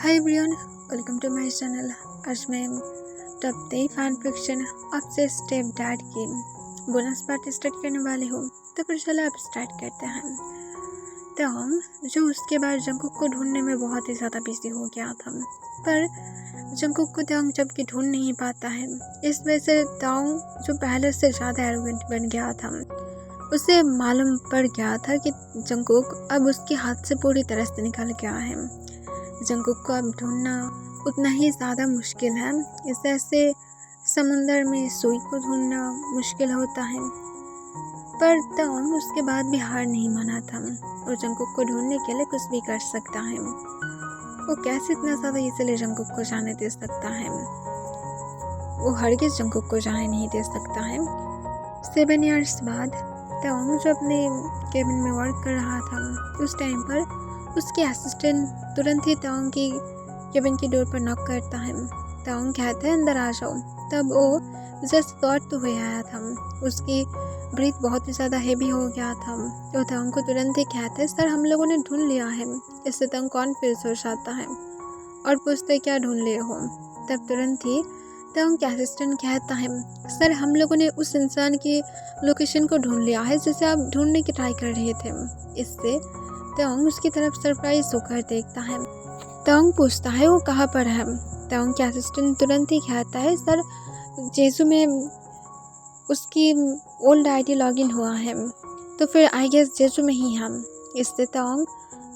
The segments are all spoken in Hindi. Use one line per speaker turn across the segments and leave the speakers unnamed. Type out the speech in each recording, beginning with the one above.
Hi everyone, welcome to my channel. आज मैं टॉप 10 फैन फिक्शन आपसे स्टेप डैड की बोनस पार्ट स्टार्ट करने वाली हूँ। तो फिर चलो अब स्टार्ट करते हैं। तो जो उसके बाद जंगकुक को ढूंढने में बहुत ही ज़्यादा बिजी हो गया था, पर जंगकुक को तांग जबकि ढूंढ नहीं पाता है। इस वजह से तांग जो पहले से ज़्यादा एरोगेंट बन गया था, उसे मालूम पड़ गया था कि जंगकुक अब उसके हाथ से पूरी तरह से निकल गया है। जंगकुक को अब ढूंढना उतना ही ज़्यादा मुश्किल है। इस तरह से समुंदर में सुई को ढूंढना मुश्किल होता है, पर तांग उसके बाद भी हार नहीं माना था और जंगकुक को ढूंढने के लिए कुछ भी कर सकता है। वो कैसे इतना ज़्यादा इसीलिए जंगकुक को जाने दे सकता है? वो हरगिज़ जंगकुक को जाने नहीं दे सकता है। 7 ईयर्स बाद तांग जो अपने केबिन में वर्क कर रहा था, उस टाइम पर उसके असिस्टेंट तुरंत ही तांग की केबिन की डोर पर नॉक करता है। तांग कहता है अंदर आ जाओ। तब वो जस्ट थॉट तो हुए आया था, उसकी ब्रीथ बहुत ही ज़्यादा हेवी हो गया था। तो तांग को तुरंत ही कहता है सर हम लोगों ने ढूंढ लिया है। इससे तांग कॉन्फ्यूज हो जाता है और पूछते क्या ढूंढ लिए हो। तब तुरंत ही तांग के असिस्टेंट कहता है सर हम लोगों ने उस इंसान की लोकेशन को ढूंढ लिया है जिसे आप ढूंढने की ट्राई कर रहे थे। इससे तांग उसकी तरफ सरप्राइज होकर देखता है। तांग पूछता है वो कहाँ पर है। तांग के असिस्टेंट तुरंत ही कहता है सर जेसू में उसकी ओल्ड आईडी लॉगिन हुआ है, तो फिर आई गेस जेसू में ही हम। इससे तांग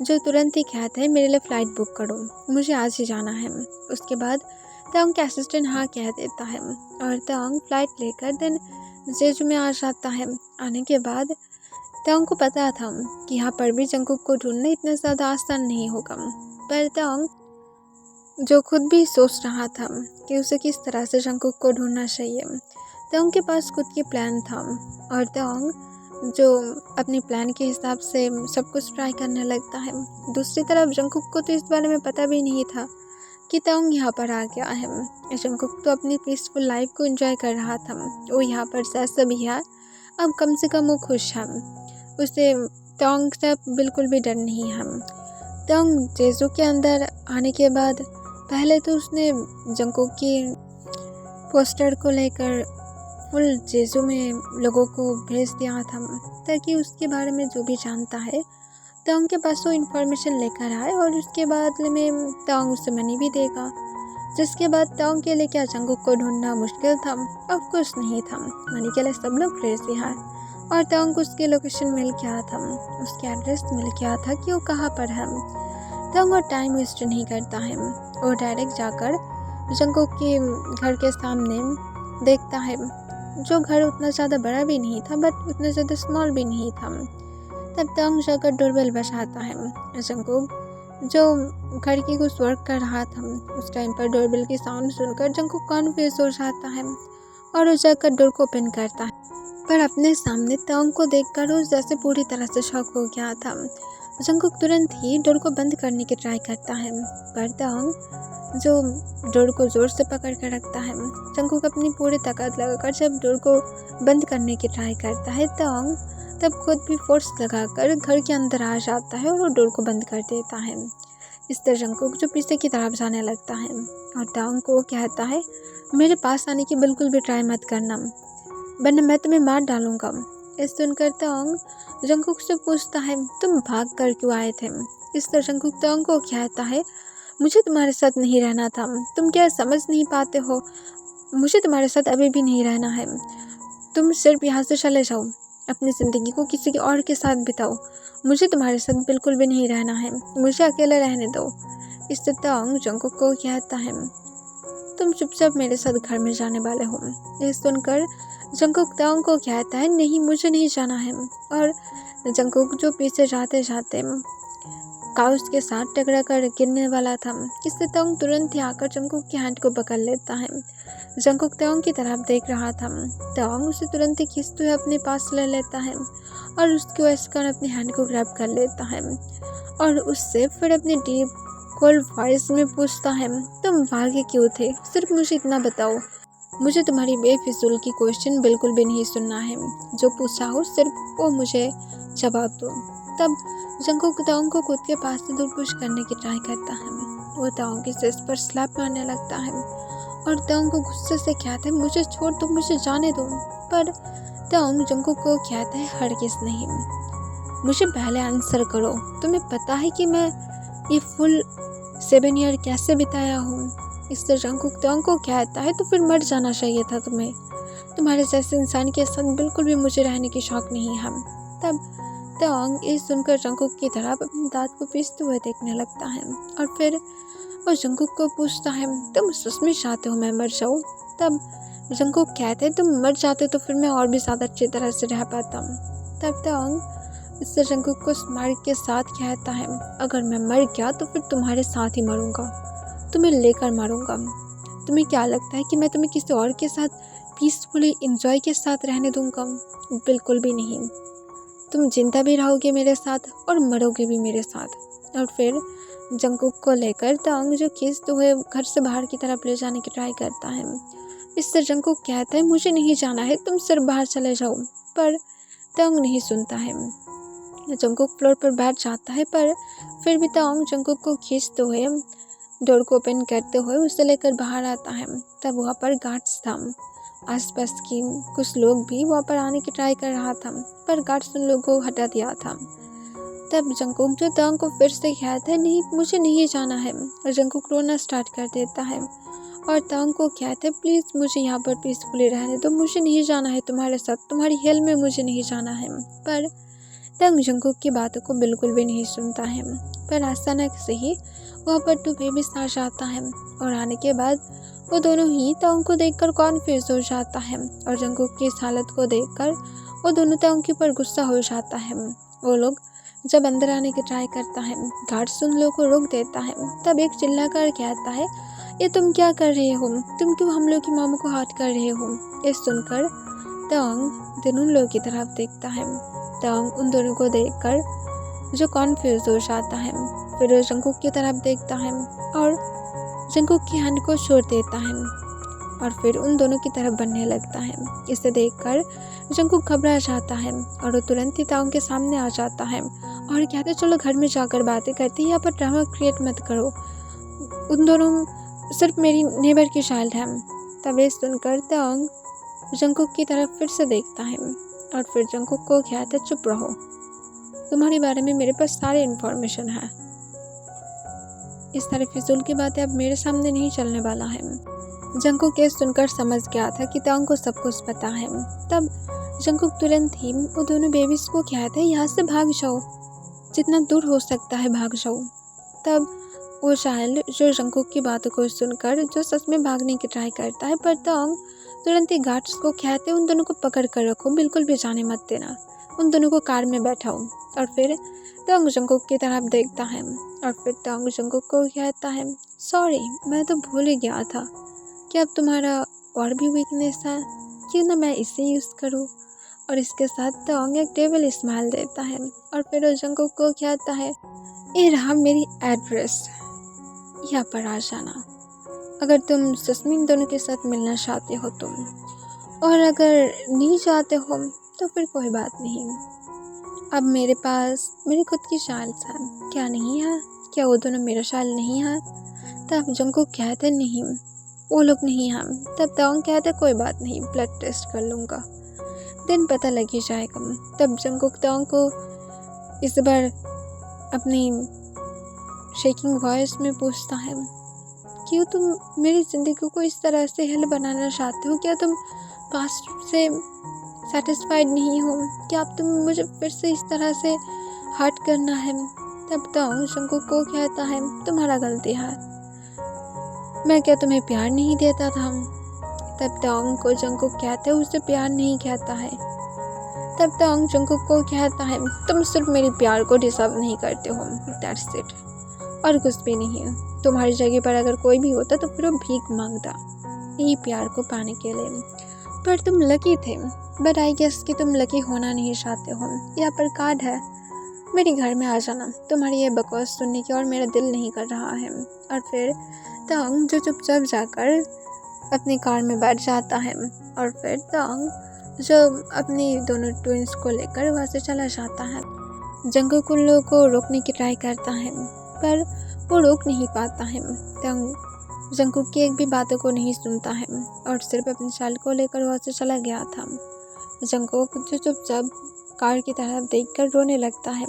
जो तुरंत ही कहता है मेरे लिए फ़्लाइट बुक करो, मुझे आज ही जाना है। उसके बाद तांग के असिस्टेंट हाँ कह देता है और तांग फ्लाइट लेकर देन जेजू में आ जाता है। आने के बाद तांग को पता था कि यहाँ पर भी जंगकुक को ढूंढना इतना ज़्यादा आसान नहीं होगा, पर तांग जो खुद भी सोच रहा था कि उसे किस तरह से जंगकुक को ढूंढना चाहिए। तांग के पास खुद की प्लान था और तांग जो अपनी प्लान के हिसाब से सब कुछ ट्राई करने लगता है। दूसरी तरफ जंगकुक को तो इस बारे में पता भी नहीं था कि तांग यहाँ पर आ गया है। जंगकुक तो अपनी पीसफुल लाइफ को एंजॉय कर रहा था। वो यहाँ पर जैसा भी है अब कम से कम वो खुश है। उसे तांग से बिल्कुल भी डर नहीं है। तांग जेजू के अंदर आने के बाद पहले तो उसने जंगकुक की पोस्टर को लेकर फुल जेजू में लोगों को भेज दिया था ताकि उसके बारे में जो भी जानता है तांग के पास वो इन्फॉर्मेशन लेकर आए और उसके बाद में तांग उसे मनी भी देगा। जिसके बाद तांग के लिए क्या जंगकुक को ढूंढना मुश्किल था? अब कुछ नहीं था, मनी के लिए सब लोग क्रेजी है। और तांग को उसकी लोकेशन मिल गया था, उसके एड्रेस मिल गया था कि वो कहाँ पर है। तांग और टाइम वेस्ट नहीं करता है, वो डायरेक्ट जाकर जंगकुक के घर के सामने देखता है। जो घर उतना ज़्यादा बड़ा भी नहीं था बट उतना ज़्यादा स्मॉल भी नहीं था। तब तांग जाकर डोरबेल बजाता है। जंगकुक जो घर की कुछ वर्क कर रहा था, उस टाइम पर डोरबेल की साउंड सुनकर जंगकुक कन्फ्यूज हो जाता है और वो जाकर डोर को ओपन करता है। पर अपने सामने तांग को देखकर वो जैसे पूरी तरह से शॉक हो गया था। जंगकुक तुरंत ही डोर को बंद करने की ट्राई करता है, पर तांग जो डोर को ज़ोर से पकड़ कर रखता है। जंगकुक अपनी पूरी ताकत लगाकर जब डोर को बंद करने की ट्राई करता है, तांग तब खुद भी फोर्स लगाकर घर के अंदर आ जाता है और वो डोर को बंद कर देता है। इस तरह जंगकुक जो पीछे की तरफ जाने लगता है और तांग को कहता है मेरे पास आने की बिल्कुल भी ट्राई मत करना, वरना मैं तुम्हें मार डालूंगा। इस सुनकर तांग जंगकुक से पूछता है तुम भाग कर क्यों आए थे? इस तरह जंगकुक तांग को कहता है मुझे तुम्हारे साथ नहीं रहना था, तुम क्या समझ नहीं पाते हो? मुझे तुम्हारे साथ अभी भी नहीं रहना है। तुम सिर्फ यहाँ से चले जाओ, अपनी ज़िंदगी को किसी के और के साथ बिताओ। मुझे तुम्हारे साथ बिल्कुल भी नहीं रहना है, मुझे अकेले रहने दो। इससे तांग जंगकुक को कहता है तुम चुपचाप मेरे साथ घर में जाने वाले हो। यह सुनकर जंगकुक तांग को कहता है नहीं मुझे नहीं जाना है। और जंगकुक जो पीछे जाते जाते काउस के साथ टकरा कर गिरने वाला था, इससे तांग तुरंत ही आकर जंगकुक की हैंड को पकड़ लेता है। जंगकुक तांग की तरफ देख रहा था, तांग उसे तुरंत ही खींचते हुए अपने पास ले लेता है और उसकी वजह से अपनी हैंड को ग्रैब कर लेता है और उससे फिर अपने डीप कोल्ड वॉइस में पूछता है तुम भागे क्यों थे? सिर्फ मुझे इतना बताओ, मुझे तुम्हारी बेफिजूल की क्वेश्चन बिल्कुल भी नहीं सुनना है। जो पूछा हो सिर्फ वो मुझे जवाब दो। तब जंकुक ताओंग को खुद के पास से दूर पुश करने की ट्राई करता है। वो ताओंग के सिर पर स्लैप मारने लगता है और ताओंग को गुस्से से कहता है मुझे छोड़ दो, मुझे जाने दो। पर ताओंग जंकुक को कहता है हरगिज़ नहीं, मुझे पहले आंसर करो, तुम्हें पता है कि मैं ये फुल 7 ईयर कैसे बिताया हूँ। इससे जंकुक ताओंग को कहता है तो फिर मर जाना चाहिए था तुम्हें, तुम्हारे जैसे इंसान के साथ बिल्कुल भी मुझे रहने की शौक नहीं है। तब ताओंग ये सुनकर जंकुक की तरफ अपनी दांत को पीसते हुए देखने लगता है और फिर वो जंकुक को पूछता है तुम सच में चाहते हो मैं मर जाऊँ। तब जंकुक कहते हैं तुम मर जाते तो फिर मैं और भी ज़्यादा अच्छी तरह से रह पाता। तब ताओंग इससे जंकुक को स्मार्ट के साथ कहता है अगर मैं मर गया तो फिर तुम्हारे साथ ही मरूंगा, तुम्हें लेकर मरूंगा। तुम्हें क्या लगता है कि मैं तुम्हें किसी और के साथ पीसफुली इंजॉय के साथ रहने दूंगा? बिल्कुल भी नहीं, तुम जिंदा भी रहोगे मेरे साथ और मरोगे भी मेरे साथ। और फिर जंकुक को लेकर ताओंग जो खींचते हुए घर से बाहर की तरफ ले जाने की ट्राई करता है। इससे जंकुक कहता है मुझे नहीं जाना है, तुम सिर्फ बाहर चले जाओ। पर ताओंग नहीं सुनता है। जंकुक फ्लोर पर बैठ जाता है पर फिर भी ताओंग जंकुक को खींचते हुए डोर को ओपन करते हुए उसे लेकर बाहर आता है। तब वहाँ पर गार्ड्स था, आसपास की कुछ लोग भी वहाँ पर आने की ट्राई कर रहा था पर गार्ड्स उन लोगों को हटा दिया था। तब जंकुक जो ताओंग को फिर से कहता है नहीं मुझे नहीं जाना है, और जंकुक रोना स्टार्ट कर देता है और ताओंग को कहता है प्लीज़ मुझे यहाँ पर पीसफुली रहने दो, मुझे नहीं जाना है तुम्हारे साथ, तुम्हारी हेल में मुझे नहीं जाना है। पर ताओंग जंकुक की बातों को बिल्कुल भी नहीं सुनता है। पर अचानक से ही वहाँ पर 2 बेबीज आ जाता है और आने के बाद वो दोनों ही ताओंग को देखकर कॉन्फ्यूज हो जाता है और जंकुक की इस हालत को देखकर वो दोनों ताओंग के ऊपर गुस्सा हो जाता है। वो लोग जब अंदर आने की ट्राई करता है गार्ड्स उन लोगों को रोक देता है। तब एक चिल्लाकर कहता है ये तुम क्या कर रहे हो, तुम क्यों हम लोग की मामू को हर्ट कर रहे हो। ये सुनकर ताओंग दोनों लोगों की तरफ देखता है। ताओंग उन दोनों को देखकर जो कॉन्फ्यूज हो जाता है फिर वो जंकुक की तरफ देखता है और जंकुक की हैंड को छोड़ देता है और फिर उन दोनों की तरफ बढ़ने लगता है। इसे देखकर जंकुक घबरा जाता है और वो तुरंत ही ताओंग के सामने आ जाता है और कहते हैं चलो घर में जाकर बातें करते हैं, यहाँ पर ड्रामा क्रिएट मत करो, उन दोनों सिर्फ मेरी नेबर की चाइल्ड है। तब ये सुनकर ताओंग जंकुक की तरफ फिर से देखता है और फिर जंकुक को कहता है चुप रहो, तुम्हारे बारे में मेरे पास सारी इन्फॉर्मेशन है, इस तरह फिजूल की बातें अब मेरे सामने नहीं चलने वाला है। जंकुक ये सुनकर समझ गया था कि ताओंग को सब कुछ पता है। तब जंकुक तुरंत ही वो दोनों बेबीज को कहता है यहाँ से भाग जाओ, जितना दूर हो सकता है भाग जाओ। तब वो चाइल्ड जो जंकुक की बातों को सुनकर जो सच में भागने की ट्राई करता है पर ताओंग तुरंत ही गार्ड्स को कहते हैं उन दोनों को पकड़ कर रखो, बिल्कुल भी जाने मत देना, उन दोनों को कार में बैठाओ। और फिर ताओंग जंकुक की तरफ देखता है और फिर ताओंग जंकुक को कहता है सॉरी मैं तो भूल ही गया था कि अब तुम्हारा और भी वीकनेस है, क्यों ना मैं इसे यूज़ करूँ। और इसके साथ ताओंग एक डेविल स्माइल देता है और फिर वो जंकुक को कहता है ये रहा मेरी एड्रेस, यहाँ पर आ जाना अगर तुम सच में इन दोनों के साथ मिलना चाहते हो तुम, और अगर नहीं चाहते हो तो फिर कोई बात नहीं, अब मेरे पास मेरी खुद की चाइल्ड है, क्या नहीं है, क्या वो दोनों मेरा चाइल्ड नहीं है। तब जंकुक कहते नहीं वो लोग नहीं हैं। तब ताओंग कहते कोई बात नहीं, ब्लड टेस्ट कर लूँगा, दिन पता लग ही जाएगा। तब जंकुक ताओंग को इस बार अपनी शेकिंग वॉइस में पूछता है क्यों तुम मेरी ज़िंदगी को इस तरह से हेल बनाना चाहते हो, क्या तुम पास्ट से सेटिस्फाइड नहीं हो, क्या अब तुम मुझे फिर से इस तरह से हर्ट करना है। तब ताओंग जंकुक को कहता है तुम्हारा गलती है, मैं क्या तुम्हें प्यार नहीं देता था। तब ताओंग को जंकुक कहता है उसे प्यार नहीं कहता है। तब ताओंग जंकुक को कहता है तुम सिर्फ मेरे प्यार को डिजर्व नहीं करते हो, दैट्स इट, और कुछ भी नहीं। तुम्हारी जगह पर अगर कोई भी होता तो फिर वो भीख मांगता यही प्यार को पाने के लिए, पर तुम लकी थे। बट आई गेस कि तुम लकी होना नहीं चाहते हो। यहाँ पर कार्ड है, मेरे घर में आ जाना, तुम्हारी ये बकवास सुनने की और मेरा दिल नहीं कर रहा है। और फिर ताओंग जो चुपचाप जाकर अपनी कार में बैठ जाता है और फिर ताओंग जो अपनी दोनों ट्विंस को लेकर वहाँ से चला जाता है। जंगकुक उन लोगों को रोकने की ट्राई करता है पर वो रोक नहीं पाता है। तंग जंगकुक की एक भी बातों को नहीं सुनता है और सिर्फ अपनी चाल को लेकर वहाँ से चला गया था। जंगकुक जो चुपचाप कार की तरफ देखकर रोने लगता है।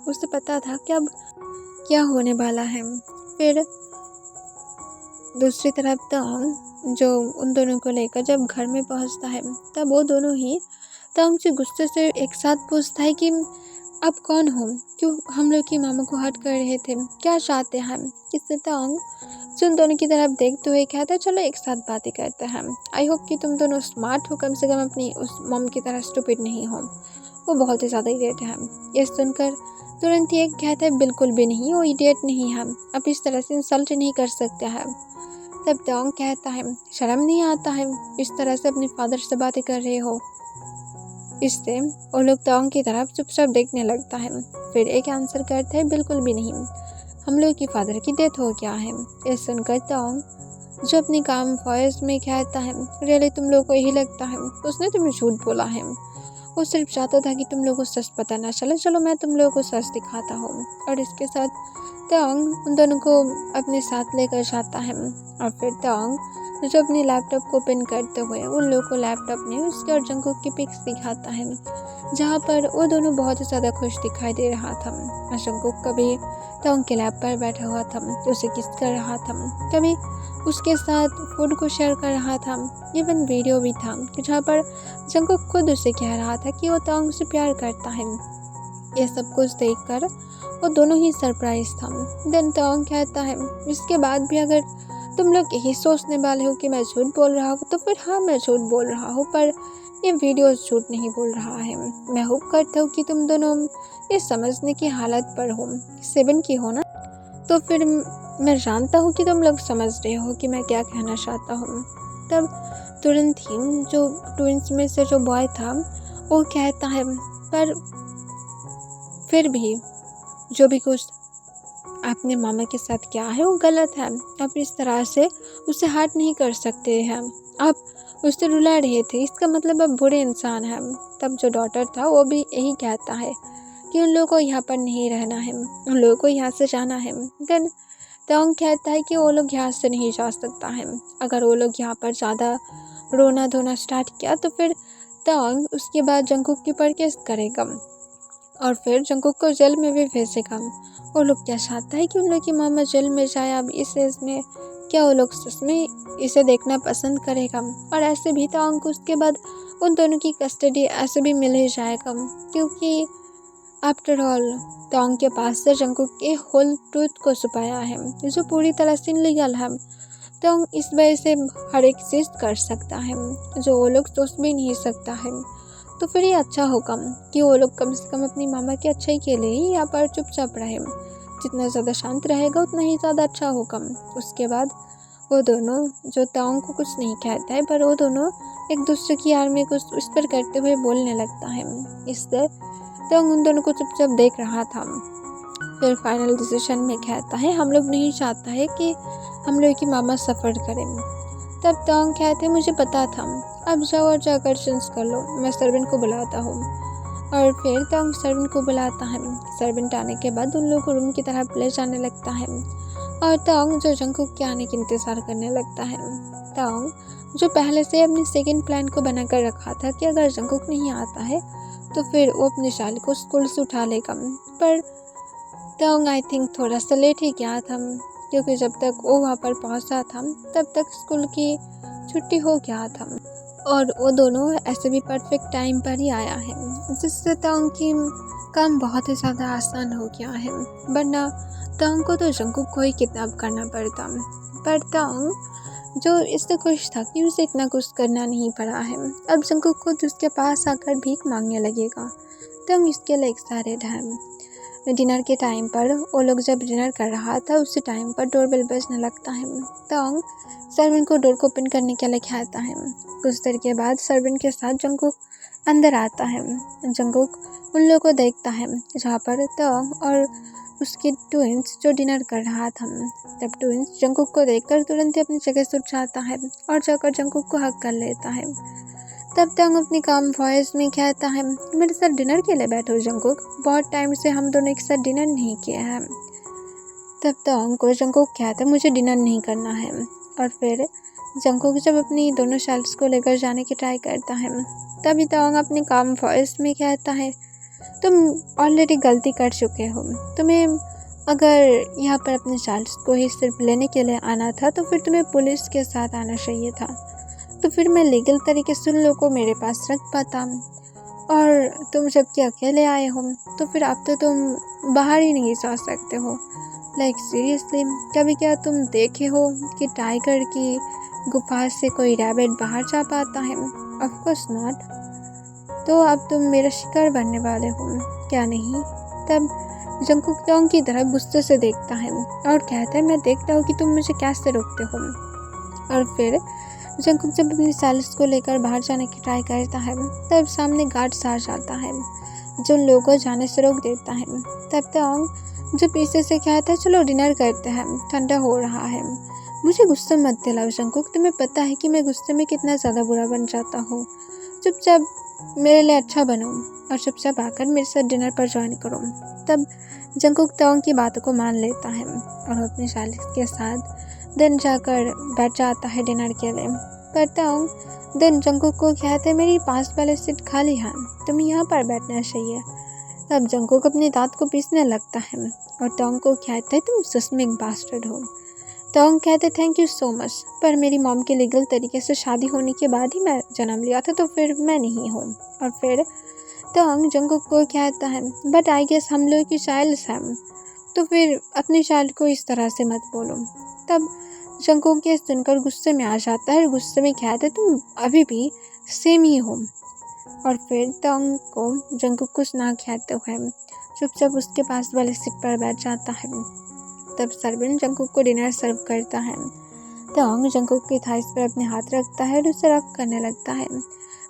उसे पता था कि अब क्या होने वाला है। फिर दूसरी तरफ तंग जो उन दोनों को लेकर जब घर में पहुंचता है तब वो दोनों ही तंग से गुस्से से एक साथ पूछता है कि आप कौन हो, क्यों हम लोग की मामा को हर्ट कर रहे थे, क्या चाहते हैं। इससे तंग जो उन दोनों की तरफ देखते हुए कहता है चलो एक साथ बातें करते हैं। आई होप कि तुम दोनों स्मार्ट हो, कम से कम अपनी उस मम की तरह स्टूपिड नहीं हो। वो बहुत ही ज़्यादा इडियट है। ये सुनकर तुरंत ही एक कहता है बिल्कुल भी नहीं, वो इडियट नहीं है, आप इस तरह से इंसल्ट नहीं कर सकते हैं। तब तोंग कहता है शर्म नहीं आता है, इस तरह से अपने फादर से बातें कर रहे हो। इससे वो लोग तोंग की तरफ चुपचाप देखने लगता है। फिर एक आंसर करता है बिल्कुल भी नहीं, हम लोग की फादर की डेथ हो गया है। ये सुनकर तोंग जो अपनी काम वॉइस में कहता है रियली तुम लोग को यही लगता है, उसने तुम्हें झूठ बोला है, वो सिर्फ चाहता था कि तुम लोगों को सच पता ना चले, चलो मैं तुम लोगों को सच दिखाता हूँ। और इसके साथ तोंग उन दोनों को अपने साथ लेकर जाता है और फिर तोंग जो अपने लैपटॉप को ओपन करते हुए उन लोगों को लैपटॉप में उसके और जंगकुक की पिक्स दिखाता है, जहाँ पर वो दोनों बहुत ही ज़्यादा खुश दिखाई दे रहा था। जंगकुक कभी तोंग के लैप पर बैठा हुआ था, उसे किस कर रहा था, कभी उसके साथ फूड को शेयर कर रहा था, इवन वीडियो भी था जहाँ पर जंगकुक खुद उसे कह रहा था कि वो तोंग से प्यार करता है। ये सब कुछ देखकर वो दोनों ही सरप्राइज था। देन तोंग कहता है इसके बाद भी अगर तुम लोग यही सोचने वाले हो कि मैं झूठ बोल रहा हूँ तो फिर हाँ मैं झूठ बोल रहा हूँ, पर ये वीडियो झूठ नहीं बोल रहा है। मैं होप करता हूँ कि तुम दोनों ये समझने की हालत पर हो, 7 की हो ना, तो फिर मैं जानता हूँ कि तुम लोग समझ रहे हो कि मैं क्या कहना चाहता हूँ। तब तुरंत ही जो ट्विंस में से जो बॉय था वो कहता है पर फिर भी जो भी कुछ आपने मामा के साथ किया है वो गलत है, आप इस तरह से उसे हर्ट नहीं कर सकते हैं, आप उससे रुला रहे थे, इसका मतलब आप बुरे इंसान हैं। तब जो डॉटर था वो भी यही कहता है कि उन लोगों को यहाँ पर नहीं रहना है, उन लोगों को यहाँ से जाना है। देन तोंग कहता है कि वो लोग यहाँ से नहीं जा सकता है, अगर वो लोग यहाँ पर ज़्यादा रोना धोना स्टार्ट किया तो फिर तोंग उसके बाद जंगकुक के ऊपर केस करेगा और फिर जंगकुक को जेल में भी भेजेगा। वो लोग क्या चाहता है कि उन लोग की मामा जेल में जाए। अब इस एज में क्या वो लोग सच में इसे देखना पसंद करेगा। और ऐसे भी तोंग को उसके बाद उन दोनों की कस्टडी ऐसे भी मिल ही जाएगा, क्योंकि आफ्टर ऑल तोंग के पास से जंगकुक के होल ट्रूथ को छुपाया है जो पूरी तरह से इनलीगल है। तोंग इस वजह से हर एक चीज़ कर सकता है जो वो लोग सोच भी नहीं सकता है। तो फिर ये अच्छा होगा कि वो लोग कम से कम अपनी मामा की अच्छाई के लिए ही यहाँ पर चुपचाप रहे। जितना ज़्यादा शांत रहेगा उतना ही ज़्यादा अच्छा होगा। उसके बाद वो दोनों जो तोंग को कुछ नहीं कहता है पर वो दोनों एक दूसरे की यार में कुछ विस्पर करते हुए बोलने लगता है। इससे तोंग उन दोनों को चुपचाप देख रहा था। फिर फाइनल डिसीजन में कहता है हम लोग नहीं चाहता है कि हम लोग की मामा सफ़र करें। तब तोंग कहते मुझे पता था, अब जाओ और जाकर चेंज कर लो, मैं सर्वेंट को बुलाता हूँ। और फिर तोंग सर्वेंट को बुलाता है। सर्वेंट आने के बाद उन लोगों को रूम की तरफ ले जाने लगता है और तोंग जो जंगकुक के आने का इंतज़ार करने लगता है। तोंग जो पहले से अपनी सेकेंड प्लान को बनाकर रखा था कि अगर जंगकुक नहीं आता है तो फिर वो अपने शाल को स्कूल से उठा लेगा, पर तोंग आई थिंक थोड़ा सा लेट ही गया था, क्योंकि जब तक वो वहाँ पर पहुँचा था तब तक स्कूल की छुट्टी हो गया था और वो दोनों ऐसे भी परफेक्ट टाइम पर ही आया है, जिससे तोंग की काम बहुत ही ज़्यादा आसान हो गया है। वरना तोंग को तो जंगकुक को ही किडनैप करना पड़ता, पर तोंग जो इससे खुश था कि उसे इतना कुछ करना नहीं पड़ा है। अब जंगकुक खुद उसके पास आकर भीख मांगने लगेगा। तोंग इसके लिए एक्साइटेड है। डिनर के टाइम पर वो लोग जब डिनर कर रहा था उसी टाइम पर डोरबेल बजने लगता है। तोंग सर्वेंट को डोर को ओपन करने के लिए कहता है। कुछ देर के बाद सर्वेंट के साथ जंगकुक अंदर आता है। जंगकुक उन लोगों को देखता है जहाँ पर तोंग और उसकी ट्विंस जो डिनर कर रहा था। तब ट्विंस जंगकुक को देखकर तुरंत ही अपनी जगह से उठ जाता है और जाकर जंगकुक को हग कर लेता है। तब तंग अपनी काम वॉइस में कहता है, मेरे साथ डिनर के लिए बैठो जंकुक, बहुत टाइम से हम दोनों एक साथ डिनर नहीं किया है। तब तंग को जंकुक कहता है, मुझे डिनर नहीं करना है। और फिर जंकुक जब अपनी दोनों शर्ट्स को लेकर जाने की ट्राई करता है, तभी तंग अपनी काम वॉइस में कहता है, तुम ऑलरेडी गलती कर चुके हो। तुम्हें अगर यहाँ पर अपने शर्ट्स को ही सिर्फ लेने के लिए आना था तो फिर तुम्हें पुलिस के साथ आना चाहिए था, तो फिर मैं लीगल तरीके से उन लोगों को मेरे पास रख पाता। और तुम जबकि अकेले आए हो तो फिर अब तो तुम बाहर ही नहीं जा सकते हो। लाइक सीरियसली, कभी क्या तुम देखे हो कि टाइगर की गुफा से कोई रैबिट बाहर जा पाता है? Of course not. तो अब तुम मेरा शिकार बनने वाले हो, क्या नहीं? तब जंकुक टोंग की तरफ गुस्से से देखता है और कहता है, मैं देखता हूँ कि तुम मुझे कैसे रोकते हो। और फिर जंकुक जब अपनी सैलड्स को लेकर बाहर जाने की ट्राई करता है, तब सामने गार्ड्स आ जाता है जो लोगों को जाने से रोक देता है। तब टोंग जो पीछे से कहता है, चलो डिनर करते हैं, ठंडा हो रहा है। मुझे गुस्सा मत दिलाओ जंकुक, तुम्हें पता है कि मैं गुस्से में कितना ज़्यादा बुरा बन जाता हूँ। चुपचाप मेरे लिए अच्छा बनो और चुपचाप आकर मेरे साथ डिनर पर ज्वाइन करो। तब जंकुक टोंग की बातों को मान लेता है और वो अपनी सैलड्स के साथ दिन जाकर बैठ जाता है डिनर के लिए। पर टोंग दिन जंकुक को कहते हैं, मेरी पास वाले सीट खाली है, तुम्हें यहाँ पर बैठना चाहिए। तब जंकुक अपने दांत को पीसने लगता है और टोंग को कहता है, तुम सच में एक बास्टर्ड हो। टोंग कहते, थैंक यू सो मच, पर मेरी मॉम के लीगल तरीके से शादी होने के बाद ही मैं जन्म लिया था, तो फिर मैं नहीं हूँ। और फिर टोंग जंकुक को कहता है, बट आई गेस हम लोग की चाइल्ड हैं, तो फिर अपने चाइल्ड को इस तरह से मत बोलो। तब जंकुक ये सुनकर गुस्से में आ जाता है और गुस्से में कहता है, तुम अभी भी सेम ही हो। और फिर टोंग को जंकुक कुछ ना कहते हुए चुपचाप उसके पास वाले सीट पर बैठ जाता है। तब सर्वेंट जंकुक को डिनर सर्व करता है। टोंग जंकुक की थाइस पर अपने हाथ रखता है और उसे रफ करने लगता है।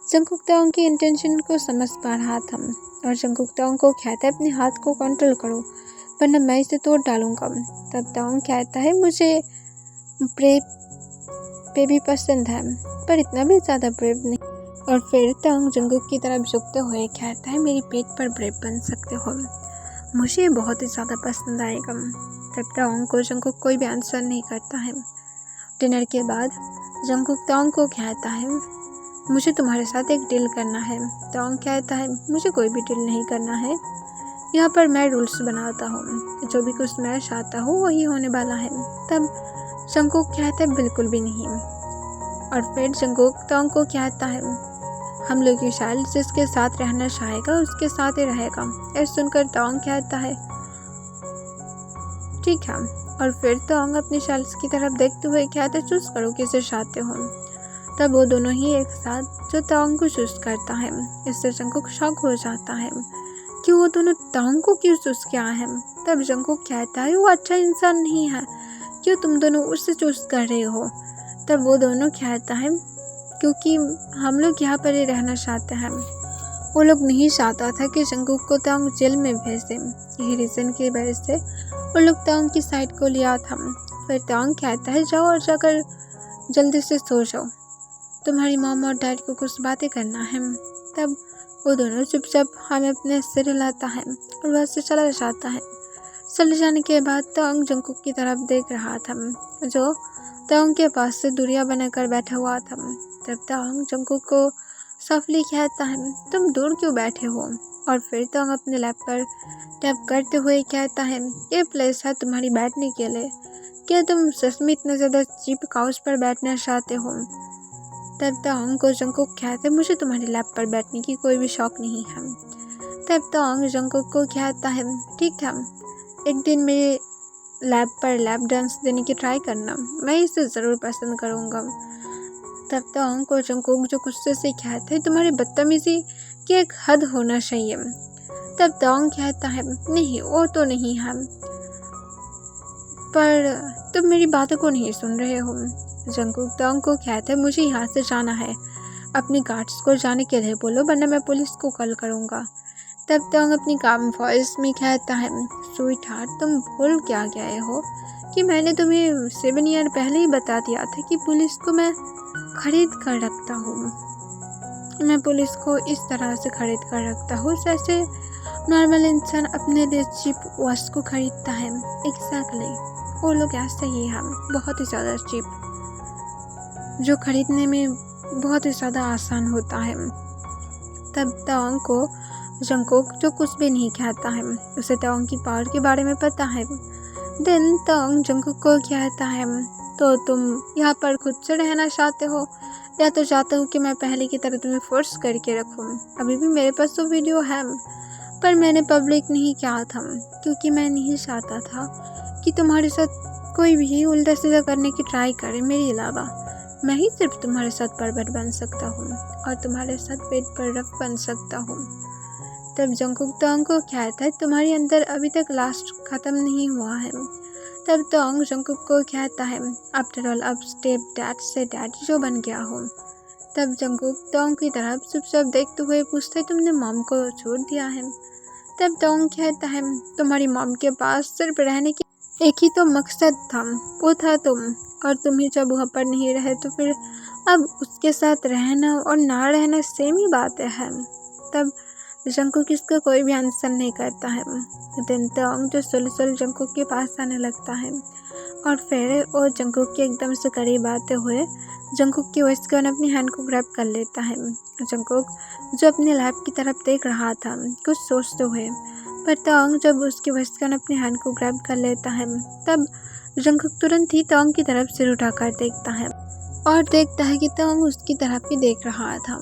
जंकुक टोंग की इंटेंशन को समझ पा रहा था और जंकुक टोंग को कहता है, अपने हाथ को कंट्रोल करो वरना मैं इसे तोड़ डालूंगा। तब टोंग कहता है, मुझे ब्रेव पे भी पसंद है, पर इतना भी ज़्यादा ब्रेव नहीं। और फिर टोंग जंकुक की तरफ झुकते हुए कहता है, मेरी पेट पर ब्रेव बन सकते हो, मुझे बहुत ही ज़्यादा पसंद आएगा। तब टोंग को जंकुक कोई भी आंसर नहीं करता है। डिनर के बाद जंकुक टोंग को कहता है, मुझे तुम्हारे साथ एक डील करना है। टोंग कहता है, मुझे कोई भी डील नहीं करना है, यहाँ पर मैं रूल्स बनाता हूँ, जो भी कुछ मैं चाहता हूँ वही होने वाला है। तब जंकुक कहता है, बिल्कुल भी नहीं। और फिर जंकुक टोंग को कहता है, हम लोग की चाइल्ड जिसके साथ रहना चाहेगा उसके साथ ही रहेगा। यह सुनकर टोंग कहता है, ठीक है। और फिर टोंग अपनी चाइल्ड की तरफ देखते हुए कहता है, चूज करो किसे चाहते हो। तब वो दोनों ही एक साथ जो टोंग को चूज करता है। इससे जंकुक शॉक हो जाता है कि वो दोनों टोंग को क्यों चूज किया है। तब जंकुक कहता है, वो अच्छा इंसान नहीं है, क्यों तुम दोनों उससे चूज कर रहे हो। तब वो दोनों कहता है, क्योंकि हम लोग यहाँ पर ही रहना चाहते हैं। वो लोग नहीं चाहता था कि जंकुक को टोंग जेल में भेज दें, यही रीज़न की वजह से वो लोग टोंग की साइड को लिया था। फिर टोंग कहता है, जाओ और जाकर जल्दी से सो जाओ, तुम्हारी मॉम और डैड को कुछ बातें करना है। तब वो दोनों चुपचाप हमें अपने सिर हिलाता है और वहाँ से चला जाता है। चले जाने के बाद टोंग जंकुक की तरफ देख रहा था जो टोंग के पास से दूरियां बनाकर बैठा हुआ था। तब टोंग जंकुक को सॉफ्टली कहता है, तुम दूर क्यों बैठे हो। और फिर टोंग अपने लैप पर टैप करते हुए कहता है, ये प्लेस है तुम्हारी बैठने के लिए, क्या तुम सच में इतना ज़्यादा चीप काउच पर बैठना चाहते हो। तब टोंग को जंकुक कहते, मुझे तुम्हारे लैप पर बैठने की कोई भी शौक नहीं है। तब टोंग जंकुक को कहता है, ठीक है, एक दिन मेरे लैब पर लैब डांस देने की ट्राई करना, मैं इसे ज़रूर पसंद करूँगा। तब टोंग को जंकुक जो गुस्से से कहता है, तुम्हारी बदतमीजी की एक हद होना चाहिए। तब टोंग कहता है, नहीं वो तो नहीं है, पर तुम मेरी बातों को नहीं सुन रहे हो। जंकुक टोंग को कहता है, मुझे यहाँ से जाना है, अपने गार्ड्स को जाने के लिए बोलो वरना मैं पुलिस को कॉल करूँगा। तब टोंग अपनी काम वॉइस में कहता है, स्वीट हार्ट, तुम भूल क्या गए हो कि मैंने तुम्हें 7 ईयर पहले ही बता दिया था कि पुलिस को मैं खरीद कर रखता हूँ। मैं पुलिस को इस तरह से खरीद कर रखता हूँ जैसे नॉर्मल इंसान अपने लिए चीप वस्तु को खरीदता है। एग्जैक्टली वो लोग ऐसे ही हैं, बहुत ही ज़्यादा चीप, जो खरीदने में बहुत ही ज़्यादा आसान होता है। तब ताओंग को जंगकुक, जो कुछ भी नहीं कहता है, उसे ताओंग की पावर के बारे में पता है। देन ताओंग जंगकुक को कहता है, तो तुम यहाँ पर खुद से रहना चाहते हो या तो चाहते हो कि मैं पहले की तरह तुम्हें फोर्स करके रखूँ? अभी भी मेरे पास तो वीडियो है, पर मैंने पब्लिक नहीं किया था क्योंकि मैं नहीं चाहता था कि तुम्हारे साथ कोई भी उल्टा सीधा करने की ट्राई करे मेरे अलावा। मैं ही सिर्फ तुम्हारे साथ परवर बन सकता हूँ और तुम्हारे साथ पेट पर रफ बन सकता हूँ। तब जंगकुक ताओंग को कहता है, तुम्हारे अंदर अभी तक लास्ट ख़त्म नहीं हुआ है। तब ताओंग जंगकुक को कहता है, आफ्टर ऑल अब स्टेप डैड से डैड जो बन गया हो। तब जंगकुक ताओंग की तरफ चुपचाप देखते हुए पूछता है, तुमने मॉम को छोड़ दिया है? तब ताओंग कहता है, तुम्हारी मॉम के पास सिर्फ रहने की एक ही तो मकसद था, वो था तुम, और तुम ही जब वहाँ पर नहीं रहे तो फिर अब उसके साथ रहना और ना रहना सेम ही बात है। तब जंगकुक इसका कोई भी आंसर नहीं करता है। देन ताओंग जो सुलझ जंगकुक के पास आने लगता है और फिर वो जंगकुक के एकदम से करीब आते हुए जंगकुक की वेस्ट गन अपनी हैंड को ग्रैब कर लेता है। जंगकुक जो अपने लैब की तरफ देख रहा था कुछ सोचते हुए, पर ताओंग जब उसकी वेस्ट गन अपनी हैंड को ग्रैब कर लेता है तब जंगकुक तुरंत ही ताओंग की तरफ सिर उठाकर देखता है और देखता है कि ताओंग उसकी तरफ ही देख रहा था।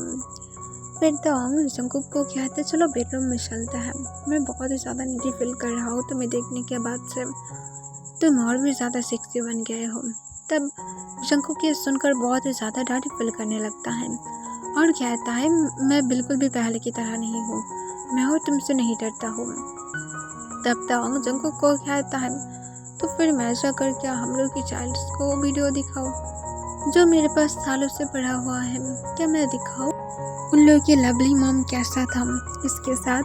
फिर ताओंग जंगकुक को कहता है, चलो बेडरूम में चलते हैं, मैं बहुत ही ज़्यादा नीडी फील कर रहा हूँ तुम्हें देखने के बाद से, तुम और भी ज़्यादा सेक्सी बन गए हो। तब जंगकुक ये सुनकर बहुत ही ज़्यादा डर्टी फील करने लगता है और कहता है, मैं बिल्कुल भी पहले की तरह नहीं हूँ, मैं और तुमसे नहीं डरता हूँ। तब ताओंग जंगकुक को कहता है, तो फिर मैं जाकर क्या हम लोग की चाइल्ड्स को वीडियो दिखाओ जो मेरे पास सालों से पड़ा हुआ है, क्या मैं दिखाऊँ उन लोगों की लवली मॉम कैसा था? इसके साथ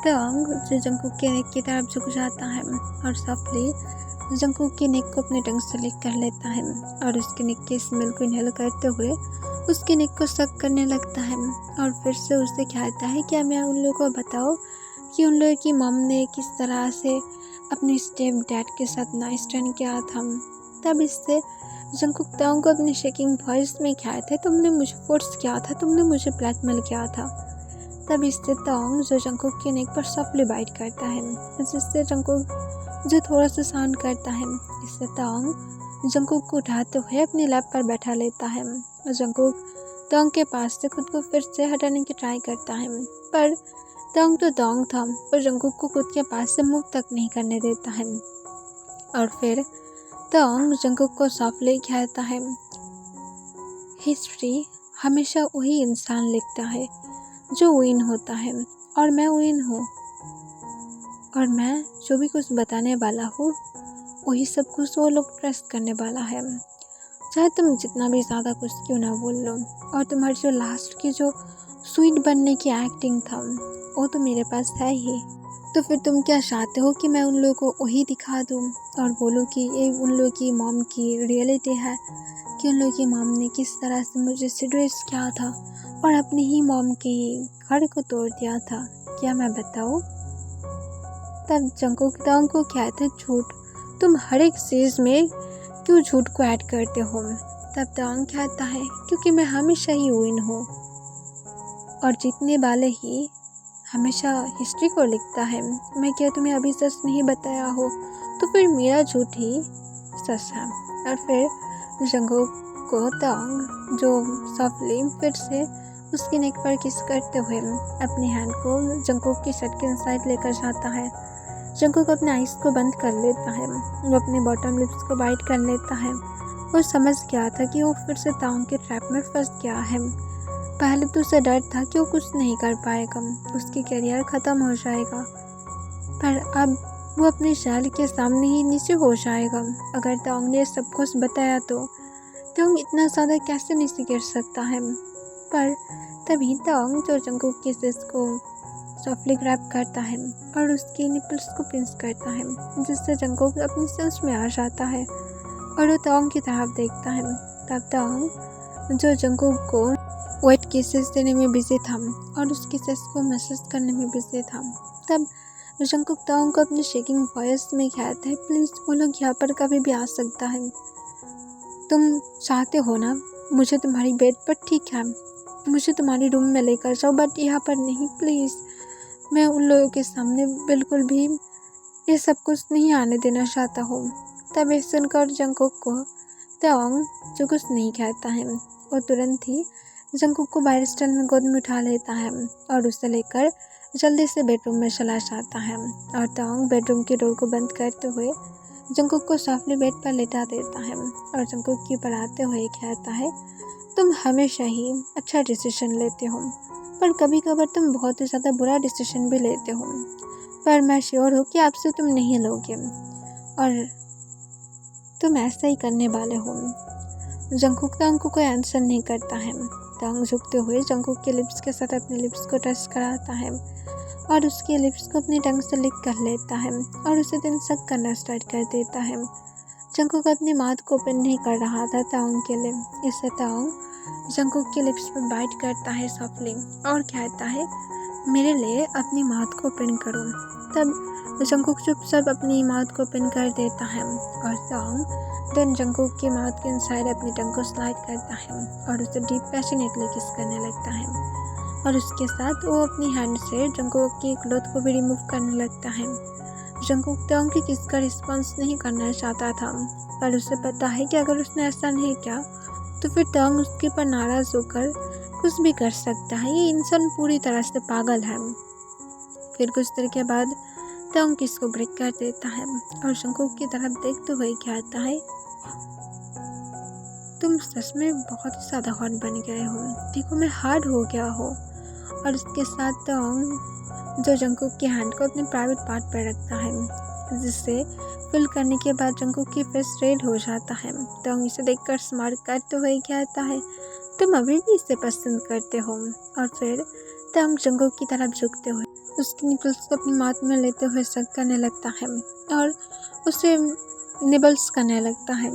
ताओंग जो जंगकुक के नेक की तरफ झुक जाता है और सॉफ्टली जंगकुक के नेक को अपने टंग से लिक कर लेता है और उसके नेक के स्मेल को इनहेल करते हुए उसके नेक को सक करने लगता है और फिर से उसे कहता है, क्या मैं उन लोगों को बताओ कि उन लोगों की मॉम ने किस तरह से अपने स्टेप डैड के साथ नाइस टर्न किया था। तब इससे जंगकुक ताओंग को अपनी शेकिंग वॉइस में कहता है, तुमने मुझे फोर्स किया था, तुमने मुझे ब्लैकमेल किया था। तब इससे ताओंग जो जंगकुक के नेक पर सॉफ्टली बाइट करता है जिससे जंगकुक जो थोड़ा सा साउंड करता है। इससे ताओंग जंगकुक को उठाते हुए अपने लैप पर बैठा लेता है और जंगकुक ताओंग के पास से खुद को फिर से हटाने की ट्राई करता है, पर ताओंग तो ताओंग था और जंगकुक को खुद के पास से मूव तक नहीं करने देता है। और फिर ताओंग जंगकुक को सॉफ्टली कहता है, हिस्ट्री हमेशा वही इंसान लिखता है जो विन होता है और मैं विन हूँ, और मैं जो भी कुछ बताने वाला हूँ वही सब कुछ वो लोग ट्रस्ट करने वाला है, चाहे तुम जितना भी ज़्यादा कुछ क्यों ना बोल लो। और तुम्हारी जो लास्ट की जो स्वीट बनने की एक्टिंग था वो तो मेरे पास है ही, तो फिर तुम क्या चाहते हो कि मैं उन लोगों को वही दिखा दूँ और बोलूँ कि ये उन लोगों की मॉम की रियलिटी है, कि उन लोगों की मॉम ने किस तरह से मुझे सेड्यूस किया था और अपनी ही मॉम के घर को तोड़ दिया था, क्या मैं बताऊँ? तब जंगकुक ताओंग को कहते हैं, झूठ, तुम हर एक चीज़ में क्यों झूठ को ऐड करते हो? तब ताओंग कहता है, क्योंकि मैं हमेशा ही विन हूँ और जीतने वाले ही हमेशा हिस्ट्री को लिखता है। मैं क्या तुम्हें अभी सच नहीं बताया हो तो फिर मेरा झूठ ही सच है। और फिर जंगकुक को ताओंग जो सॉफ्टली फिर से उसके नेक पर किस करते हुए अपनी हैंड को जंगकुक की शर्ट के इनसाइड लेकर जाता है। जंगकुक अपने आइज़ को बंद कर लेता है, वो अपने बॉटम लिप्स को बाइट कर लेता है। वो समझ गया था कि वो फिर से ताओंग के ट्रैप में फंस गया है। पहले तो उसे डर था कि वो कुछ नहीं कर पाएगा, उसकी करियर ख़त्म हो जाएगा, पर अब वो अपने शैल के सामने ही नीचे हो जाएगा। अगर ताओंग ने सब कुछ बताया तो ताओंग इतना ज़्यादा कैसे नीचे गिर सकता है। पर तभी ताओंग जो जंगकुक के सिस को सॉफ्टली ग्रैब करता है और उसके निपल्स को पिंच करता है, जिससे जंगकुक अपनी सेंस में आ जाता है और वो ताओंग की तरफ देखता है। तब ताओंग जो जंगकुक को वेट किसेस देने में बिजी था और उस किसेस को मैसेज करने में बिजी था। तब जंकुक ताओंग को अपनी शेकिंग वॉइस में कहता है, प्लीज़ वो लोग यहाँ पर कभी भी आ सकता है। तुम चाहते हो ना मुझे तुम्हारी बेड पर, ठीक है मुझे तुम्हारी रूम में लेकर जाओ, बट यहाँ पर नहीं प्लीज़। मैं उन लोगों के सामने बिल्कुल भी ये सब कुछ नहीं आने देना चाहता हूँ। तब ये सुनकर जंकुक को ताओंग जो कुछ नहीं कहता है वो तुरंत ही जंकुक को बैरिस्टल में गोद में उठा लेता है और उसे लेकर जल्दी से बेडरूम में चला जाता है। और ताओंग बेडरूम के डोर को बंद करते हुए जंकुक को सॉफ्टली बेड पर लेटा देता है और जंकुक की पर आते हुए कहता है, तुम हमेशा ही अच्छा डिसीजन लेते हो, पर कभी कभार तुम बहुत ही ज़्यादा बुरा डिसीजन भी लेते हो, पर मैं श्योर हूँ कि आपसे तुम नहीं लोगे और तुम ऐसा ही करने वाले हो। जंकुक ताओंग को कोई आंसर नहीं करता है। ताओंग झुकते हुए जंकुक के लिप्स के साथ अपने लिप्स को टच कराता है और उसके लिप्स को अपनी टंग से लिक कर लेता है और उसे दिन सक करना स्टार्ट कर देता है। जंकुक अपनी माउथ को ओपन नहीं कर रहा था ताओंग के लिए, इससे ताओंग जंकुक के लिप्स पर बाइट करता है सॉफ्टली और कहता है, मेरे लिए अपनी माउथ को ओपन करो। तब जंकुक चुपचाप अपनी माउथ को ओपन कर देता है और ताओंग देन जंकुक की माउथ के इनसाइड अपनी टंग को स्लाइड करता है और उसे डीप पैशनेटली किस करने लगता है और उसके साथ वो अपनी हैंड से जंकुक की क्लॉथ को भी रिमूव करने लगता है। जंकुक ताओंग की किस का रिस्पॉन्स नहीं करना चाहता था, पर उसे पता है कि अगर उसने ऐसा नहीं किया तो फिर ताओंग उसके पर नाराज़ होकर कुछ भी कर सकता है। ये इंसान पूरी तरह से पागल है। फिर कुछ देर के बाद ताओंग किस को ब्रेक कर देता है और जंकुक की तरफ देखते हुए कहता है, तुम सच में बहुत ही ज़्यादा हॉट बन गए हो, देखो मैं हार्ड हो गया हो। और उसके साथ ताओंग जो जंकुक की हैंड को अपने प्राइवेट पार्ट पर रखता है, जिससे फिल करने के बाद जंकुक की फेस रेड हो जाता है। ताओंग इसे देखकर स्माइल करते हुए कहता है, तुम अभी भी इसे पसंद करते हो। और फिर ताओंग जंकुक की तरफ झुकते हुए उसकी निपल्स को अपनी माउथ में लेते हुए सक करने लगता है और उसे निबल्स करने लगता है।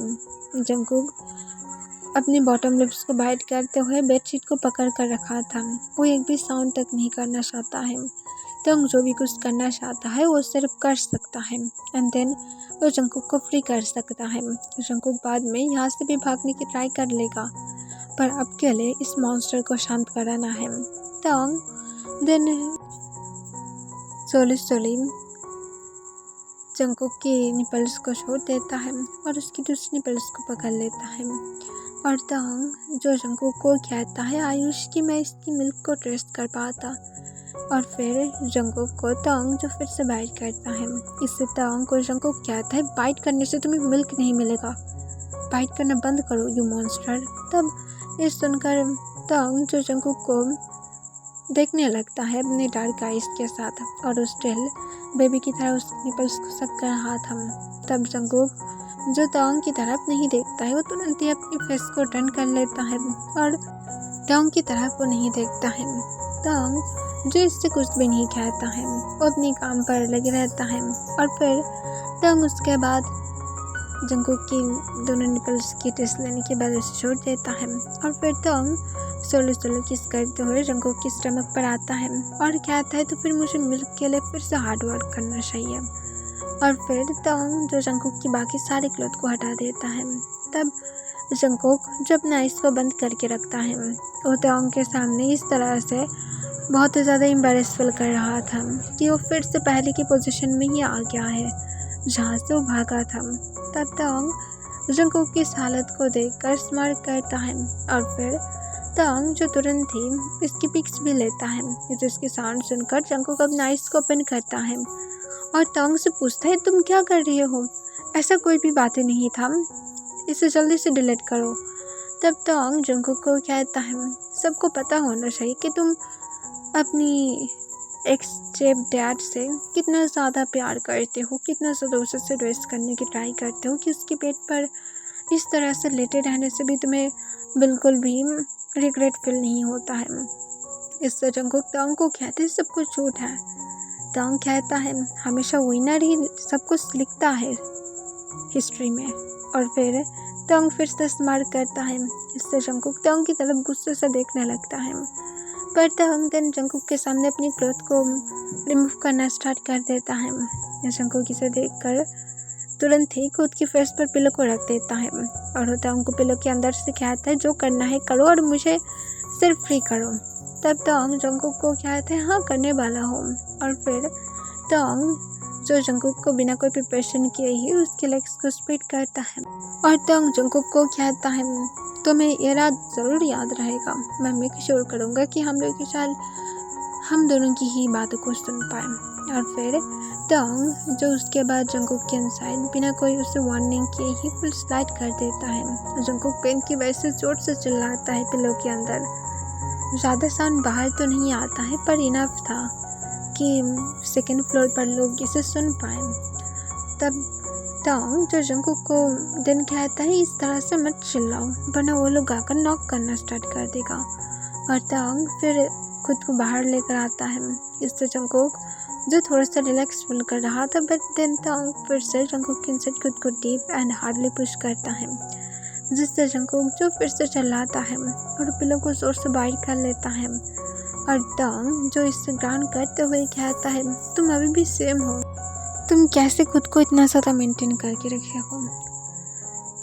जंकुक अपनी बॉटम लिप्स को बाइट करते हुए बेडशीट को पकड़ कर रखा था, वो एक भी साउंड तक नहीं करना चाहता है। ताओंग जो भी कुछ करना चाहता है वो सिर्फ कर सकता है एंड देन वो जंकुक को फ्री कर सकता है। जंकुक बाद में यहाँ से भी भागने की ट्राई कर लेगा, पर अब के लिए इस मॉन्स्टर को शांत कराना है। ताओंग देन सोली जंकुक की निपल्स को छोड़ देता है और उसकी दूसरी निपल्स को पकड़ लेता है। और ताओंग जो जंकुक को कहता है, आयुष की मैं इसकी मिल्क को टेस्ट कर पाता। और फिर जंकुक को ताओंग जो फिर से बाइट करता है। इससे ताओंग को जंकुक कहता है, बाइट करने से तुम्हें मिल्क नहीं मिलेगा, बाइट करना बंद करो यू मॉन्स्टर। तब ये सुनकर ताओंग जो जंकुक को देखने लगता है अपने डार्क आइज के साथ और उस स्टिल बेबी की तरह उसके निपल्स को सक कर रहा था। तब जंकुक जो ताओंग की तरफ नहीं देखता है वो तुरंत ही अपनी फेस को टर्न कर लेता है और ताओंग की तरफ वो नहीं देखता है। ताओंग जो इससे कुछ भी नहीं कहता है वो अपने काम पर लगे रहता है। और फिर ताओंग उसके बाद जंकुक की दोनों निपल्स की टेस्ट लेने के बाद उसे छोड़ देता है। और फिर ताओंग सोलो किस करते हुए जंकुक की स्टमक पर आता है और कहता है, तो फिर मुझे मिल्क के लिए फिर से हार्ड वर्क करना चाहिए। और फिर ताओंग जो जंकुक की बाकी सारे क्लॉथ को हटा देता है। तब जंकुक जो अपने आइज को बंद करके रखता है वो ताओंग के सामने इस तरह से बहुत ही ज़्यादा एम्बैरेस फील कर रहा था कि वो फिर से पहले की पोजीशन में ही आ गया है जहाँ से वो भागा था। तब ताओंग जंकुक की इस हालत को देखकर स्माइल करता है और फिर ताओंग जो तुरंत ही इसकी पिक्स भी लेता है, जिसकी साउंड सुनकर जंकुक अपने आइज को ओपन करता है और ताओंग से पूछता है, तुम क्या कर रही हो, ऐसा कोई भी बातें नहीं था, इसे जल्दी से डिलीट करो। तब ताओंग जंकुक को कहता है, सबको पता होना चाहिए कि तुम अपनी एक्स स्टेप डैड से कितना ज़्यादा प्यार करते हो, कितना ज़्यादा उसे सेड्यूस करने की ट्राई करते हो कि उसके पेट पर इस तरह से लेटे रहने से भी तुम्हें बिल्कुल भी रिग्रेट फील नहीं होता है। इससे जंकुक ताओंग को कहते हैं, सब कुछ झूठ है। ताओंग कहता है, हमेशा विनर ही सब कुछ लिखता है हिस्ट्री में। और फिर तंग फिर से स्मार्ट करता है। इससे जंकुक तंग की तरफ गुस्से से देखने लगता है, पर तंग जंकुक के सामने अपनी क्लॉथ को रिमूव करना स्टार्ट कर देता है। जंकुक इसे देखकर तुरंत ही खुद की फेस पर पिलो को रख देता है और तंग को पिलो के अंदर से कहता है जो करना है करो और मुझे सिर्फ फ्री करो। तब तंग जंकुक को कहते हैं हाँ करने वाला हूँ, और फिर तंग जो जंकुक को बिना कोई प्रिपरेशन किए ही उसके लेग्स को स्प्लिट करता है और तंग जंकुक को कहता है तुम्हें ये रात ज़रूर याद रहेगा, मैं मेक श्योर करूँगा कि हम लोग के साथ हम दोनों की ही बातों को सुन पाए। और फिर तंग जो उसके बाद जंकुक के इनसाइड बिना कोई उसे वार्निंग किए ही फुल स्लाइड कर देता है। जंकुक पेन की वजह से जोर से चिल्लाता है पिलो के अंदर। ज़्यादा साउंड बाहर तो नहीं आता है पर इनफ था कि सेकेंड फ्लोर पर लोग इसे सुन पाए। तब तंग जो जंकुक को दिन कहता है इस तरह से मत चिल्लाओ वरना वो लोग आकर नॉक करना स्टार्ट कर देगा, और तंग फिर खुद को बाहर लेकर आता है। इससे जंकुक जो थोड़ा सा रिलैक्स फील कर रहा था, बट देन तंग फिर से जंकुक के इनसाइड खुद को डीप एंड हार्डली पुश करता है, जिससे जंकुक जो फिर से चिल्लाता है और पिलो को जोर से बाइट कर लेता है। और तंग जो इससे ग्राउंड करते हुए कहता है तुम अभी भी सेम हो, तुम कैसे खुद को इतना ज़्यादा मेंटेन करके रखे हो,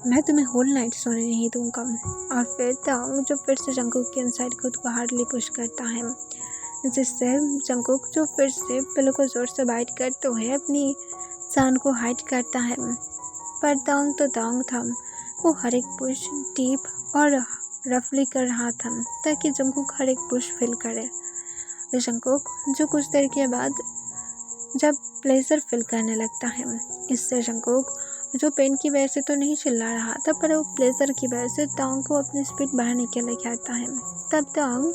मैं तुम्हें होल नाइट सोने नहीं दूंगा। और फिर तंग जो फिर से जंकुक के इनसाइड खुद को हार्डली पुश करता है, जिससे जंकुक जो फिर से पिलो को जोर से बाइट करते हुए अपनी साउंड को हाइड करता है। पर तंग तो तंग था, वो हर एक पुश डीप और रफली कर रहा था ताकि जंकुक हर एक पुश फील करे। जंकुक जो कुछ देर के बाद जब प्लेजर फील करने लगता है, इससे जंकुक जो पेन की वजह से तो नहीं चिल्ला रहा था पर वो प्लेजर की वजह से तंग को अपनी स्पीड बढ़ाने के लिए कहता है। तब तंग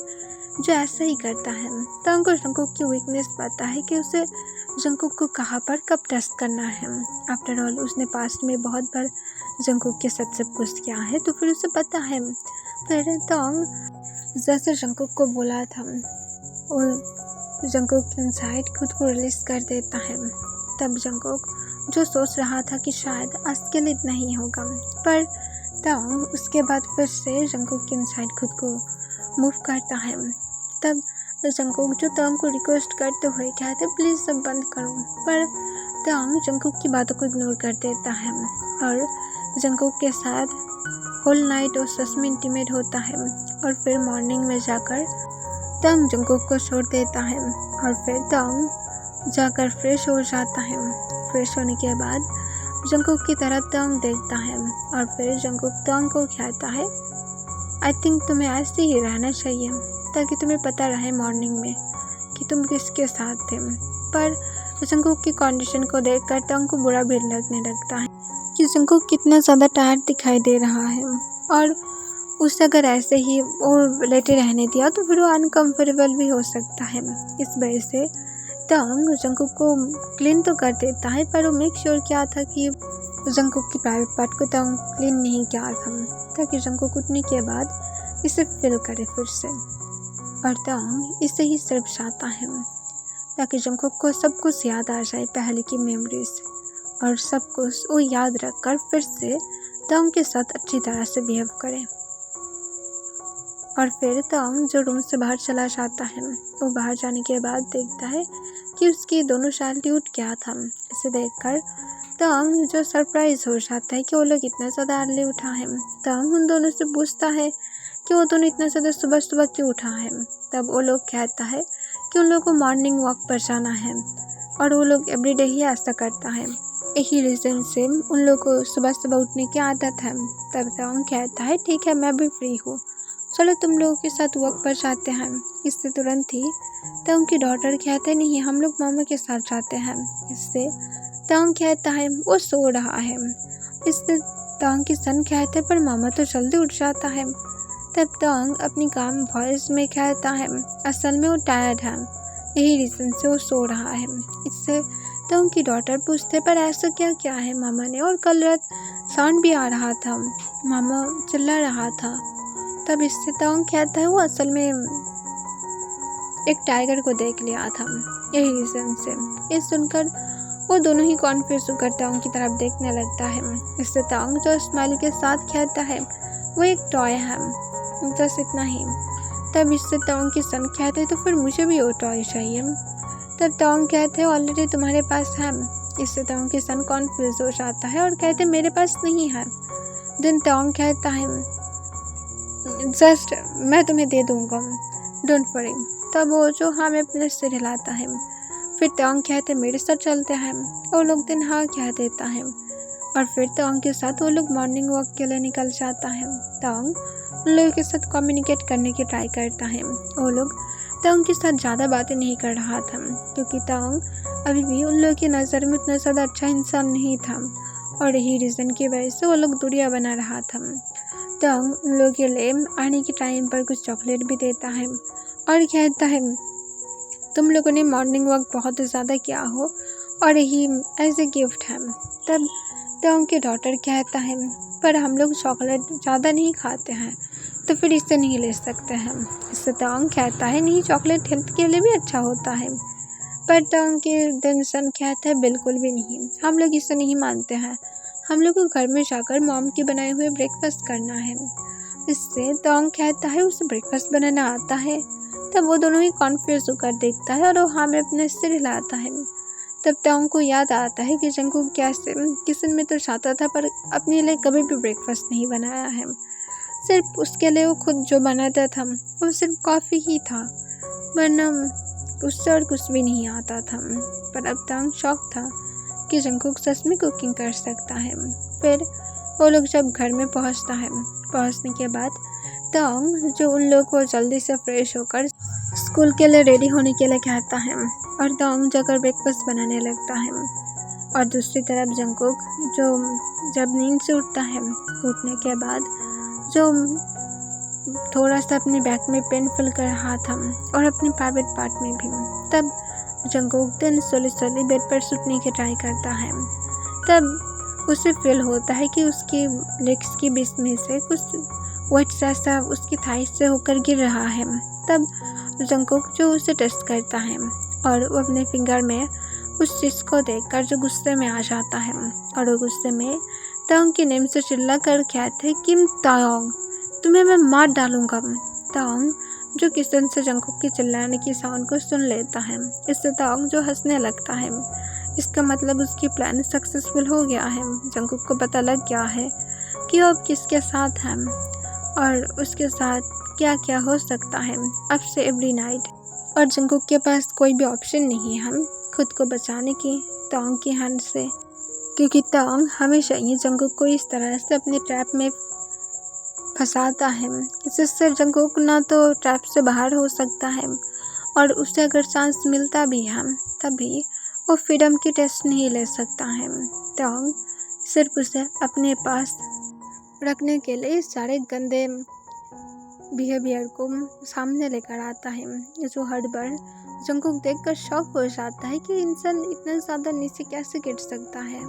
जो ऐसा ही करता है। तंग को जंकुक की वीकनेस पता है कि उसे जंकुक को कहाँ पर कब टेस्ट करना है। आफ्टर ऑल उसने पास्ट में बहुत बार जंकुक के साथ सब कुछ किया है, तो फिर उसे पता है। फिर तंग जैसे जंकुक को बोला था वो जंकुक इनसाइड खुद को रिलीज कर देता है। तब जंकुक जो सोच रहा था कि शायद आज के लिए इतना ही होगा, पर तंग उसके बाद फिर से जंकुक के इनसाइड खुद को मूव करता है। तब जंकुक जो तंग को रिक्वेस्ट करते हुए कहते प्लीज़ सब बंद करो, पर तंग जंकुक की बातों को इग्नोर कर देता है और जंकुक के साथ होल नाइट और सच में इंटीमेट होता है। और फिर मॉर्निंग में जाकर तंग जंकुक को छोड़ देता है और फिर तंग जाकर फ्रेश हो जाता है। फ्रेश होने के बाद जंकुक की तरफ तंग देखता है और फिर जंकुक तंग को कहता है आई थिंक तुम्हें ऐसे ही रहना चाहिए ताकि तुम्हें पता रहे मॉर्निंग में कि तुम किसके साथ थे। पर जंकुक की कंडीशन को देखकर तंग को बुरा भी लगने लगता है कि जंकुक कितना ज़्यादा टायर्ड दिखाई दे रहा है, और उसे अगर ऐसे ही वो लेटे रहने दिया तो फिर वो अनकम्फर्टेबल भी हो सकता है। इस वजह से तंग जंकुक को क्लीन तो कर देता है, पर वो मेक श्योर किया था कि जंकुक की प्राइवेट पार्ट को तंग क्लीन नहीं किया था ताकि जंकुक उठने के बाद इसे फील करे फिर से। और तंग इसे ही सिर्फ चाहता है ताकि जंकुक को सब कुछ याद आ जाए, पहले की मेमोरीज, और सब कुछ वो याद रखकर फिर से तंग के साथ अच्छी तरह से बिहेव करे। और फिर तंग जो रूम से बाहर चला जाता है, वो बाहर जाने के बाद देखता है कि उसकी दोनों चाइल्ड उठ गया था। इसे देखकर तंग जो सरप्राइज हो जाता है कि वो लोग इतना ज़्यादा अर्ली उठा है। तंग उन दोनों से पूछता है कि वो दोनों इतना ज़्यादा सुबह सुबह क्यों उठा है। तब वो लोग कहता है कि उन लोगों को मॉर्निंग वॉक पर जाना है और वो लोग एवरीडे ही ऐसा करता है, यही रीज़न से उन लोगों को सुबह सुबह उठने की आदत है। तब तंग कहता है ठीक है मैं भी फ्री हूँ, चलो तुम लोगों के साथ वॉक पर जाते हैं। इससे तुरंत ही तंग की डॉटर कहते नहीं हम लोग मामा के साथ जाते हैं। इससे तंग कहता है वो सो रहा है। इससे तंग की सन कहते पर मामा तो जल्दी उठ जाता है। तब तंग अपनी काम वॉइस में कहता है असल में वो टायर्ड है, यही रीज़न से वो सो रहा है। इससे तंग की डॉटर पूछते पर ऐसा क्या क्या है मामा ने, और कल रात साउंड भी आ रहा था, मामा चिल्ला रहा था। तब इससे तंग कहता है वो असल में एक टाइगर को देख लिया था, यही रीज़न से। ये सुनकर वो दोनों ही कॉन्फ्यूज होकर तांग की तरफ देखने लगता है। इससे तांग जो स्माइली के साथ खेलता है वो एक टॉय है, बस इतना ही। तब इससे तांग की सन कहते हैं तो फिर मुझे भी वो टॉय चाहिए। तब तांग कहते हैं ऑलरेडी तुम्हारे पास है। इससे तांग की सन कॉन्फ्यूज हो जाता है और कहते मेरे पास नहीं है। दिन तांग कहता है जस्ट मैं तुम्हें दे दूंगा, डोंट वरी। तब वो जो हाँ में अपने सिर हिलाता है। फिर तांग कहते मेरे साथ चलते हैं। वो लोग दिन हाँ कह देता है और फिर तांग के साथ वो लोग मॉर्निंग वॉक के लिए निकल जाता है। तांग उन लोगों के साथ कम्युनिकेट करने की ट्राई करता है। वो लोग तांग के साथ ज़्यादा बातें नहीं कर रहा था क्योंकि तांग अभी भी उन लोगों की नज़र में उतना ज़्यादा अच्छा इंसान नहीं था और यही रीज़न की वजह से वो लोग दूरियां बना रहा था। तांग उन लोगों के लिए आने के टाइम पर कुछ चॉकलेट भी देता है और कहता है तुम लोगों ने मॉर्निंग वॉक बहुत ज़्यादा किया हो और यही एज ए गिफ्ट है। तब तांग के डॉटर कहता है पर हम लोग चॉकलेट ज़्यादा नहीं खाते हैं तो फिर इससे नहीं ले सकते हैं। इससे तांग कहता है नहीं, चॉकलेट हेल्थ के लिए भी अच्छा होता है। पर तांग के सन कहता है बिल्कुल भी नहीं, हम लोग इसे नहीं मानते हैं। हम लोग को घर में जाकर मॉम के बनाए हुए ब्रेकफास्ट करना है। इससे तांग कहता है उसे ब्रेकफास्ट बनाना आता है। तब वो दोनों ही कॉन्फ्यूज होकर देखता है और वो हाँ में अपने सिर हिलाता है। तब तांग को याद आता है कि जंगकुक कैसे किचन में तो जाता था पर अपने लिए कभी भी ब्रेकफास्ट नहीं बनाया है। सिर्फ उसके लिए वो खुद जो बनाता था वो सिर्फ कॉफ़ी ही था, वरना उससे और कुछ भी नहीं आता था। पर अब तांग शौक था कि जंगकुक सच में कुकिंग कर सकता है। फिर वो लोग जब घर में पहुंचता है, पहुंचने के बाद तांग जो उन लोगों को जल्दी से फ्रेश होकर स्कूल के लिए रेडी होने के लिए कहता है और तांग जाकर ब्रेकफास्ट बनाने लगता है। और दूसरी तरफ जंगकुक जो जब नींद से उठता है, उठने के बाद जो थोड़ा सा अपने बैग में पेन फिल कर रहा था और अपने प्राइवेट पार्ट में भी, तब जंगकुक दिन स्लोली बेड पर सुटने की ट्राई करता है। तब उसे फील होता है कि उसकी लेग्स के बीच में से कुछ व्हाइट जैसा उसकी थाई से होकर गिर रहा है। तब जंगकुक जो उसे टेस्ट करता है और वो अपने फिंगर में उस चीज़ को देखकर जो गुस्से में आ जाता है और वो गुस्से में तांग के नेम से चिल्ला कर कहते किम तायोंग, तुम्हें मैं मार डालूंगा। तांग जो किचन से जंगकुक की चिल्लाने की साउंड को सुन लेता है। इससे तांग जो हंसने लगता है। इसका मतलब उसकी प्लान सक्सेसफुल हो गया है। जंगकुक को पता लग गया है कि वो अब किसके साथ है और उसके साथ क्या क्या हो सकता है अब से एवरी नाइट। और जंगकुक के पास कोई भी ऑप्शन नहीं है खुद को बचाने की तांग की हैंड से, क्योंकि तांग हमेशा ही जंगकुक को इस तरह से अपने ट्रैप में फंसाता है जिससे जंगकुक ना तो ट्रैप से बाहर हो सकता है और उसे अगर चांस मिलता भी है तभी वो फ्रीडम की टेस्ट नहीं ले सकता है। तांग सिर्फ उसे अपने पास रखने के लिए सारे गंदे बिहेवियर को सामने लेकर आता है। जो हर बार जंगकुक देखकर शॉक हो जाता है कि इंसान इतना ज़्यादा नीचे कैसे गिर सकता है।